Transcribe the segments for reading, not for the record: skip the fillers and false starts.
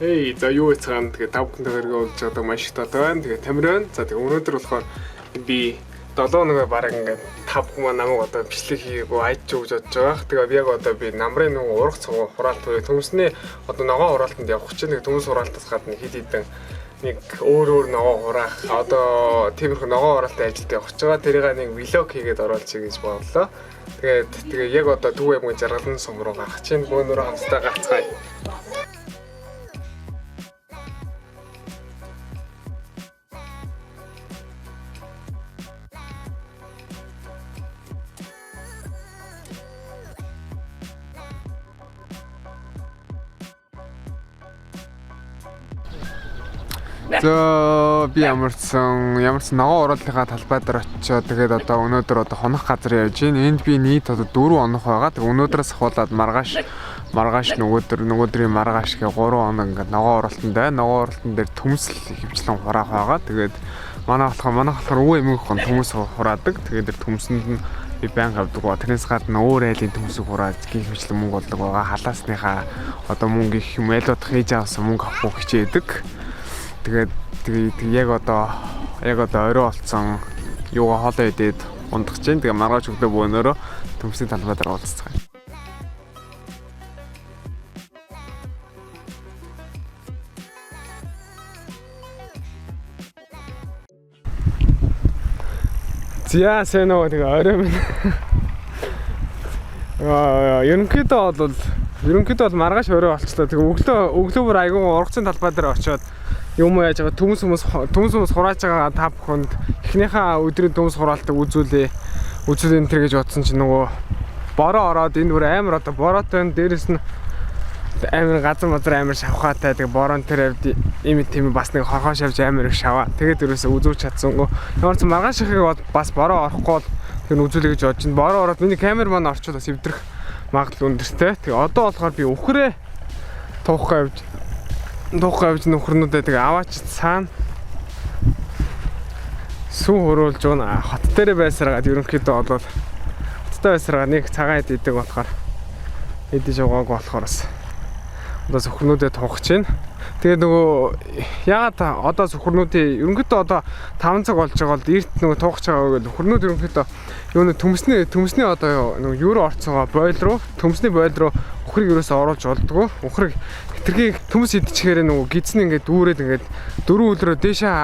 Эй, за юу цаана тэгээ 5 хүн төгрөгөө олж байгаа маш их таатай байна. Тэгээ Тамирын. За тэгээ өнөөдөр болохоор би 7 нөгөө бараг ингээд 5 хүн маань намайг одоо бичлэг хийгээгүй айж өгч бодож байгаа. Тэгээ яг одоо би намрын нөгөө урах цогоо хураалт буюу төмсний одоо ногоон хураалтанд явах чинь нэг төмс хураалтаас гадна хэд хэдэн нэг өөр ногоон хураах одоо тиймэрхүү ногоон хураалтын ажилд явах гэж байгаа. Тэрийг нэг влог хийгээд оруулчих гэж бодлоо. Тэгээ яг одоо Төв аймгийн Жаргалан сум руу гарах чинь бөөнөрөө хамтдаа гацгаая. За би ямарсан ногоон уруулынхаа талбай дээр очиод тэгээд одоо өнөөдөр одоо хонох газар явж байна. Энд би нийт одоо 4 хонох байгаа. Тэгээд өнөөдрөөс ахуулаад маргааш нөгөөдрийн маргааш гээ 3 хоног ингээд ногоон уралтанд байна. Ногоон уралтан дээр төмсөл хөвчлэн хураах байгаа. Тэгээд манай болохоор өвөө эмээх төмс хураадаг. Тэгээд тэр төмсөнд нь би байнга авдаг ба тэрнээс гадна өөр айлын төмсөг хураад гих хөвчлэн мөнгө болдог байгаа. Халаасныхаа одоо мөнгө их юм айлууд хийж авсан мөнгө авах хичээдэг. Тэгээд яг одоо орой болцсон юугаа хоолоо идээд ундах чинь. Тэгээ маргааш өглөө бөөнөрөө төмсний талбай дээр уулзцгаая. Зя сэнөө тэгээ орой минь. Ерөнхийдөө бол маргааш орой болцлоо. Тэгээ өглөө бүр айгүй ургацын талбай дээр очиод юм яаж байгаа төмс хурааж байгаа та бүхэнд эхнийхээ өдрийн төмс хураалтыг үзүүлэн тэр гэж бодсон чинь нөгөө бороо ороод энэ бүр амар одоо бороотой дээрээс нь амар газар амар шавхаатай тэгээ борон тэр им тийм бас нэг хорхоо шавж амар их шаваа тэгээд ерөөсөө үзүүлж чадсангүй ямар ч маргааш ихийг бас бороо орохгүй тэр үзүүлэх гэж бодож байна. Бороо ороод миний камер маань орчод бас эвдрэх магадлал өндөртэй. Тэгээ одоо болохоор би өхрөө туухгаа явж нөхрнүүдээ тэгээ аваач цаана сүү хөрүүлж байна. Хот дээр байсараад ерөнхийдөө болоод хоттой байсараад нэг цагаан идэг болохоор идэж байгаагүй болохоор бас одоо зөвхөрнүүдээ туухч байна. Тэгээ нөгөө ягаад одоо зөвхөрнүүдээ ерөнхийдөө одоо 5 цаг болж байгаа бол эрт нөгөө туухч байгаа гэж зөвхөрнүүд ерөнхийдөө юу нэг төмсний одоо нөгөө юуруу орцсоо бойл руу төмсний бойл руу өхрийг ерөөсөө оруулж болдгоо. Өхрийг хитрхийг төмс идчихээр нөгөө гидсэн ингээд дүүрээд ингээд 4 өдрөө дээшээ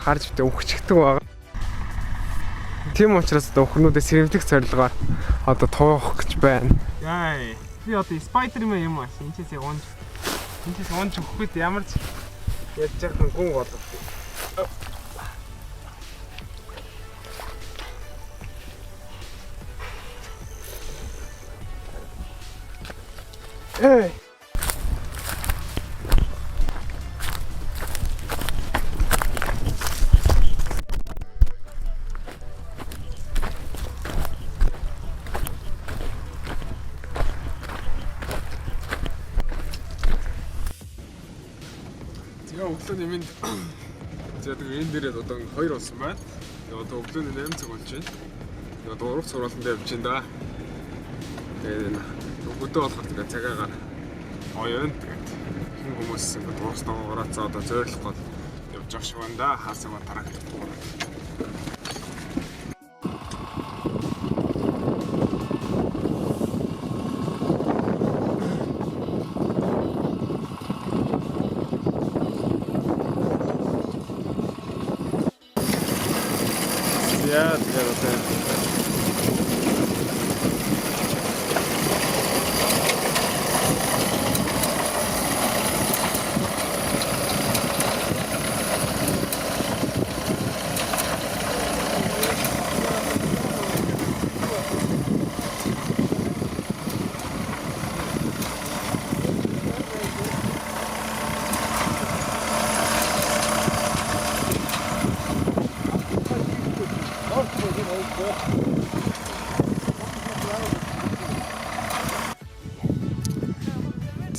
харж битээ өхчихдэг байгаа. Тийм учраас одоо өхрнүүдээ сэрэмжлэх зорилгоор одоо туух гэж байна. Яа. Би одоо Spider-Man юм аа. Энэчээс унж өгөхгүй ямар ч ядж яхан гүн болов. Эй. Тэгээ өглөө нэмэнд за тэгээ энэ дээрээ одоо 2 болсон байна. Тэгээ одоо өглөөний 8 цаг болж байна. Тэгээ одоо урах сургалтанд явж байна да. Тэгээ өглөө болохоор тэгээ цагаагаар оён тэгээд хэн хүмүүс ингээд уустаа ураацаа одоо зөөлөх гол явж явах шиг байна да. Хаасаа тарагдахгүй.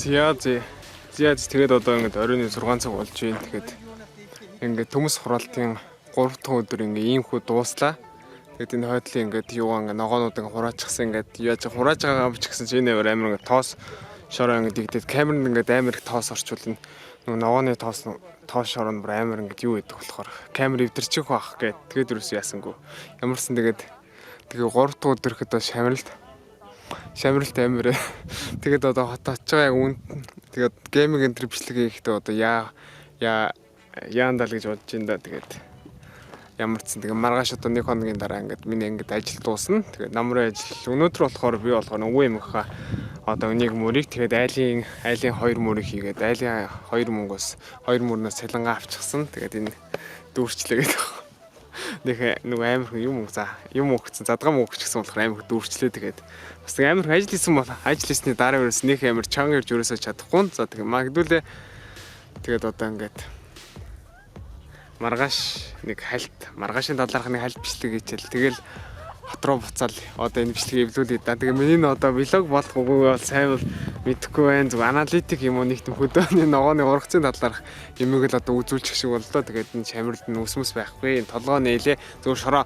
Yeah, Зяз тэгээд одоо ингээд оройн 6 цаг болж байна. Тэгээд ингээд төмс хураалтын 3 дахь өдөр ингээд иймхүү дууслаа. Тэгээд энэ хойдлын ингээд юугаа ингээд ногоонууд ингээд хураачихсан ингээд яаж хурааж байгаагаа ч гэсэн чинь амар ингээд тоос шороо ингээд игдээд камеранд ингээд амар их тоос орчуулна. Нөгөө ногооны тоос шороо нь бүр амар ингээд юу гэдэг болохоор камер эвдэрчих байх гэд. Тэгээд юусэн яасангүй. Ямарсан тэгээд 3 дахь өдөр ирэхэд шамралт амир. Тэгээд одоо хот очиж байгаа яг үн. Тэгээд гейминг энэ бичлэг хийхдээ одоо яандал гэж бодож ин да. Тэгээд ямар ч зэн тэгээд маргааш одоо 1 хоногийн дараа ингээд миний ингээд ажил дуусна. Тэгээд намрын ажил өнөөдөр болохоор би үгүй юм хаа. Одоо энийг мөрийг тэгээд айлын 2 мөрийг хийгээд айлын 2 мөрнөөс цалингаа авчихсан. Тэгээд энэ дүүрчлээ гэдэг. Нэг амар юм өгсөн задгаа өгчихсэн болохоор амар дүүрчлээ. Тэгээд бас амар ажил хийсэн бол ажил хийсний дараа өрөөс нэг амар чанга ирж өрөөсөө чадахгүй. За тэгээд магадгүй тэгээд одоо ингээд маргаашийн талаархны хальт бичлэг хийчихэл тэгэл хот руу буцаал одоо энэ бичлэгийг эвлүүлээ да. Тэгээ миний одоо влог болох үгүй бол сайн бол мэдэхгүй байна. Зөв аналитик юм уу нэг тийм хөдөөний ногооны ургацын талаарх юмыг л одоо үзүүлчих шиг боллоо. Тэгээд энэ чамралд нь үсмэс байхгүй. Толгоо нээлээ. Зөв шороо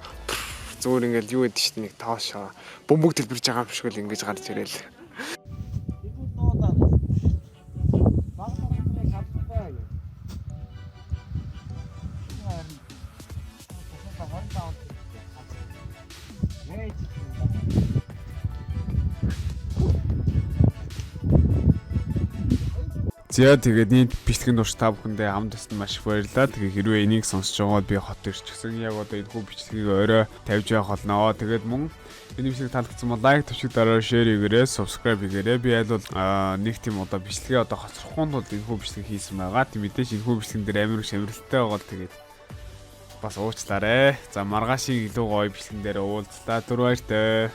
зөвөр ингээл юу гэдэг чинь нэг тоос шороо бөмбөг дэлбэрж байгаа юм шиг л ингэж гарч ирээл. За тэгээд нийт бичлэгийн турш та бүхэндээ хамт байсан маш их баярлалаа. Тэгээ хэрвээ энийг сонсож байгаа би хот ирчихсэн. Яг одоо энэ хүү бичлэгийг орой тавьж явах болно. Тэгээд мөн энэ бичлэг таалагдсан бол лайк тавьчих дараа шеэр хийгээрэй, subscribe хийгээрэй. Би аль бол нэг тийм одоо бичлэгээ одоо хоцрохгүй тул энэ хүү бичлэг хийсэн байгаа. Тэг мэдээж энэ хүү бичлэгэн дээр амар шамралтай байгаа. Тэгээд бас уучлаарай. За маргаашийн илүү гоё бичлэгэн дээр уулзлаа. Түр баяртай.